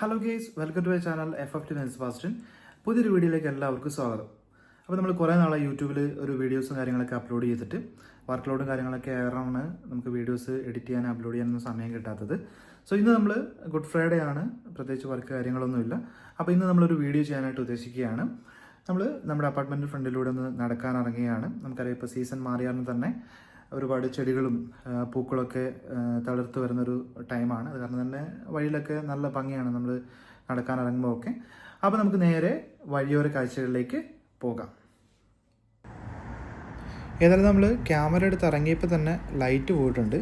Hello guys, welcome to my channel FFT നെൽസ് ഫാസ്റ്റൻ. പുതിയൊരു വീഡിയോയിലേക്ക് എല്ലാവർക്കും സ്വാഗതം. അപ്പോൾ നമ്മൾ കുറേ നാളായി യൂട്യൂബിൽ ഒരു വീഡിയോസും കാര്യങ്ങളൊക്കെ അപ്ലോഡ് ചെയ്തിട്ട് വർക്ക് ലോഡും കാര്യങ്ങളൊക്കെ ഏറാണ് നമുക്ക് വീഡിയോസ് എഡിറ്റ് ചെയ്യാൻ അപ്ലോഡ് ചെയ്യാനൊന്നും സമയം കിട്ടാത്തത്. സോ ഇന്ന് നമ്മൾ ഗുഡ് ഫ്രൈഡേ ആണ്, പ്രത്യേകിച്ച് വർക്ക് കാര്യങ്ങളൊന്നുമില്ല. അപ്പോൾ ഇന്ന് നമ്മളൊരു വീഡിയോ ചെയ്യാനായിട്ട് ഉദ്ദേശിക്കുകയാണ്. നമ്മൾ നമ്മുടെ അപ്പാർട്ട്മെൻറ്റ് ഫ്രണ്ടിലൂടെ ഒന്ന് നടക്കാൻ ഇറങ്ങുകയാണ്. നമുക്കറിയാം ഇപ്പോൾ സീസൺ മാറിയാലും തന്നെ ഒരുപാട് ചെടികളും പൂക്കളൊക്കെ തളിർത്ത് വരുന്നൊരു ടൈമാണ്. അത് കാരണം തന്നെ വഴിയിലൊക്കെ നല്ല ഭംഗിയാണ് നമ്മൾ നടക്കാൻ ഇറങ്ങുമ്പോൾ ഒക്കെ. അപ്പോൾ നമുക്ക് നേരെ വഴിയോര കാഴ്ചകളിലേക്ക് പോകാം. ഏതായാലും നമ്മൾ ക്യാമറ എടുത്ത് ഇറങ്ങിയപ്പോൾ തന്നെ ലൈറ്റ് പോയിട്ടുണ്ട്,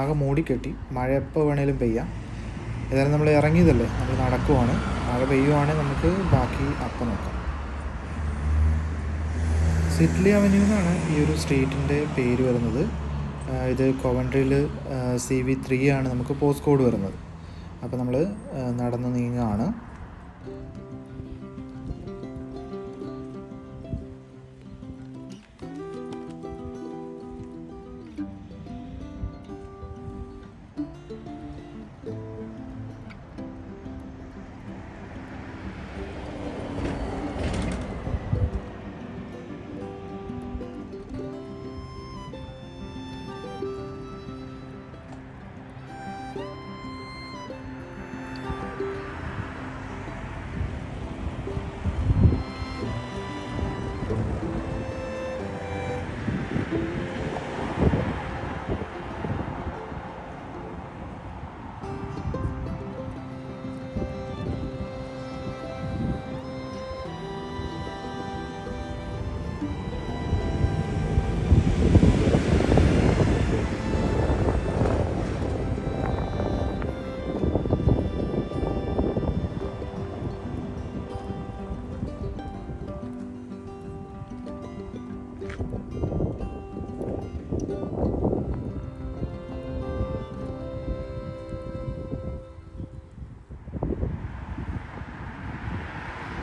ആകെ മൂടിക്കെട്ടി. മഴ എപ്പോൾ വേണേലും പെയ്യാം. ഏതായാലും നമ്മൾ ഇറങ്ങിയതല്ലേ, നമ്മൾ നടക്കുവാണ്. മഴ പെയ്യുവാണെങ്കിൽ നമുക്ക് ബാക്കി അപ്പം നോക്കാം. സിഡ്ലി അവന്യൂ എന്നാണ് ഈ ഒരു സ്ട്രീറ്റിൻ്റെ പേര് വരുന്നത്. ഇത് കോവൻട്രിയിൽ CV3 ആണ് നമുക്ക് പോസ്റ്റ് കോഡ് വരുന്നത്. അപ്പോൾ നമ്മൾ നടന്ന് നീങ്ങുകയാണ്.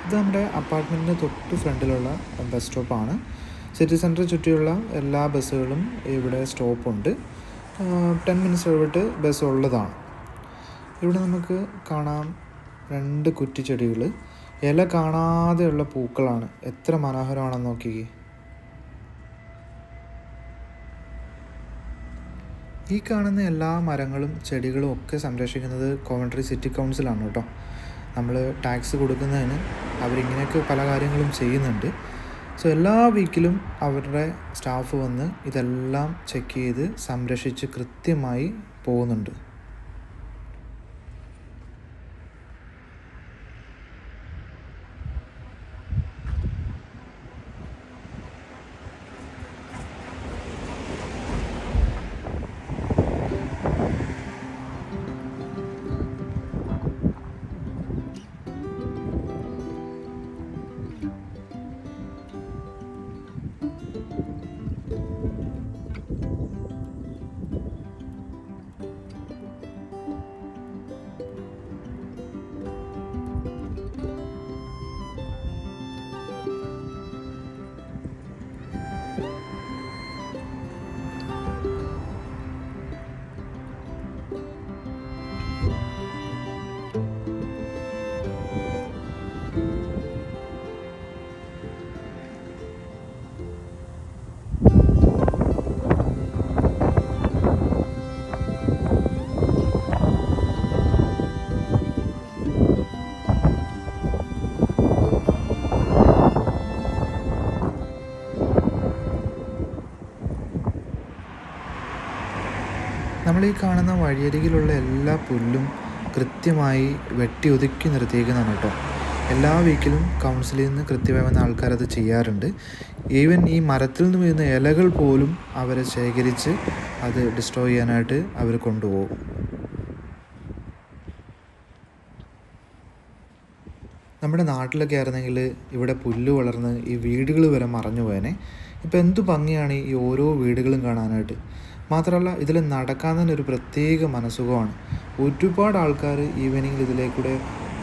ഇത് നമ്മുടെ അപ്പാർട്ട്മെൻറ്റിന് തൊട്ട് ഫ്രണ്ടിലുള്ള ബസ് സ്റ്റോപ്പാണ്. സിറ്റി സെൻറ്ററിന് ചുറ്റിയുള്ള എല്ലാ ബസ്സുകളും ഇവിടെ സ്റ്റോപ്പുണ്ട്. 10 മിനിറ്റ്സ് ഇടവിട്ട് ബസ് ഉള്ളതാണ്. ഇവിടെ നമുക്ക് കാണാം 2 കുറ്റിച്ചെടികൾ, ഇല കാണാതെയുള്ള പൂക്കളാണ്. എത്ര മനോഹരമാണെന്ന് നോക്കിക്കേ. ഈ കാണുന്ന എല്ലാ മരങ്ങളും ചെടികളും ഒക്കെ സംരക്ഷിക്കുന്നത് കോവൻട്രി സിറ്റി കൗൺസിലാണ് കേട്ടോ. നമ്മൾ ടാക്സ് കൊടുക്കുന്നതിന് അവരിങ്ങനെയൊക്കെ പല കാര്യങ്ങളും ചെയ്യുന്നുണ്ട്. സോ എല്ലാ വീക്കിലും അവരുടെ സ്റ്റാഫ് വന്ന് ഇതെല്ലാം ചെക്ക് ചെയ്ത് സംരക്ഷിച്ച് കൃത്യമായി പോകുന്നുണ്ട്. നമ്മൾ ഈ കാണുന്ന വഴിയരികിലുള്ള എല്ലാ പുല്ലും കൃത്യമായി വെട്ടി ഒതുക്കി നിർത്തിയേക്കുന്നതാണ് കേട്ടോ. എല്ലാ വീക്കിലും കൗൺസിലിൽ നിന്ന് കൃത്യമായി വന്ന ആൾക്കാരത് ചെയ്യാറുണ്ട്. ഈവൻ ഈ മരത്തിൽ നിന്ന് വീഴുന്ന ഇലകൾ പോലും അവരെ ശേഖരിച്ച് അത് ഡിസ്ട്രോയ് ചെയ്യാനായിട്ട് അവർ കൊണ്ടുപോകും. നമ്മുടെ നാട്ടിലൊക്കെ ആയിരുന്നെങ്കിൽ ഇവിടെ പുല്ല് വളർന്ന് ഈ വീടുകൾ വരെ മറഞ്ഞു പോയനെ. ഇപ്പോൾ എന്തു ഭംഗിയാണ് ഈ ഓരോ വീടുകളും കാണാനായിട്ട്. മാത്രമല്ല ഇതിൽ നടക്കാൻ തന്നെ ഒരു പ്രത്യേക മനസുഖമാണ്. ഒരുപാട് ആൾക്കാർ ഈവനിങ്ങിൽ ഇതിലേക്കൂടെ,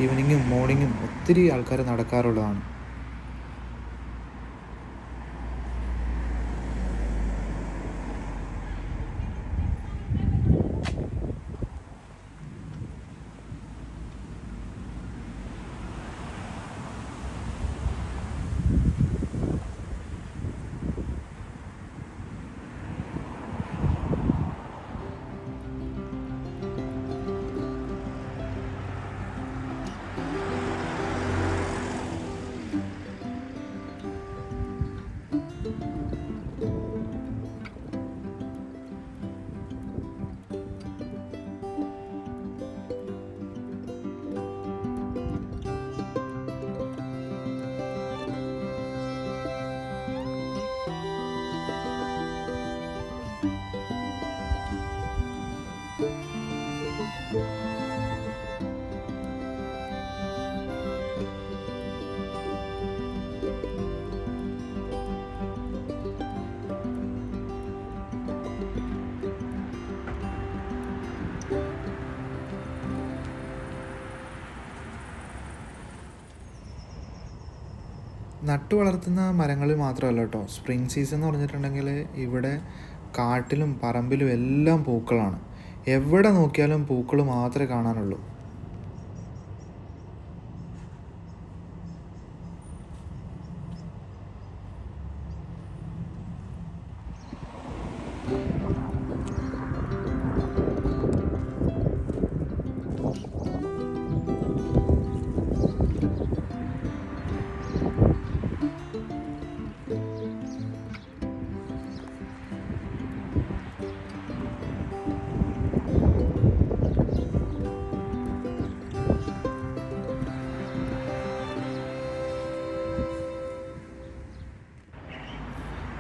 ഈവനിങ്ങും മോർണിംഗും ഒത്തിരി ആൾക്കാർ നടക്കാറുള്ളതാണ്. നട്ടു വളർത്തുന്ന മരങ്ങളിൽ മാത്രമല്ല കേട്ടോ, സ്പ്രിംഗ് സീസൺ എന്ന് പറഞ്ഞിട്ടുണ്ടെങ്കിൽ ഇവിടെ കാട്ടിലും പറമ്പിലും എല്ലാം പൂക്കളാണ്. എവിടെ നോക്കിയാലും പൂക്കൾ മാത്രമേ കാണാനുള്ളൂ.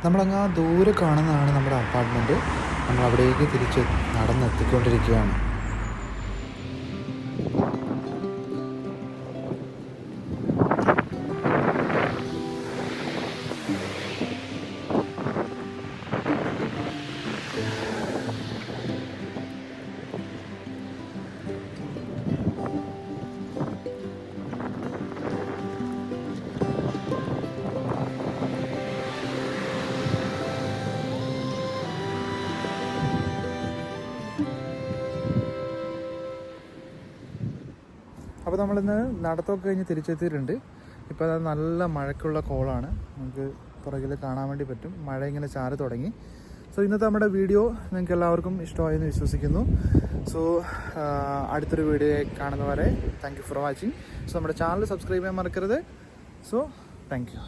നമ്മളങ്ങ് ആ ദൂരെ കാണുന്നതാണ് നമ്മുടെ അപ്പാർട്ട്മെൻറ്റ്. നമ്മൾ അവിടേക്ക് തിരിച്ച് നടന്നെത്തിക്കൊണ്ടിരിക്കുകയാണ്. അപ്പോൾ നമ്മളിന്ന് നടത്തമൊക്കെ കഴിഞ്ഞ് തിരിച്ചെത്തിയിട്ടുണ്ട്. ഇപ്പോൾ അത് നല്ല മഴയ്ക്കുള്ള കോളാണ്, നമുക്ക് പുറകിൽ കാണാൻ വേണ്ടി പറ്റും. മഴ ഇങ്ങനെ ചാറി തുടങ്ങി. സോ ഇന്നത്തെ നമ്മുടെ വീഡിയോ നിങ്ങൾക്ക് എല്ലാവർക്കും ഇഷ്ടമായെന്ന് വിശ്വസിക്കുന്നു. സോ അടുത്തൊരു വീഡിയോ കാണുന്നവരെ thank you for watching. So നമ്മുടെ ചാനൽ സബ്സ്ക്രൈബ് ചെയ്യാൻ മറക്കരുത്. So thank you.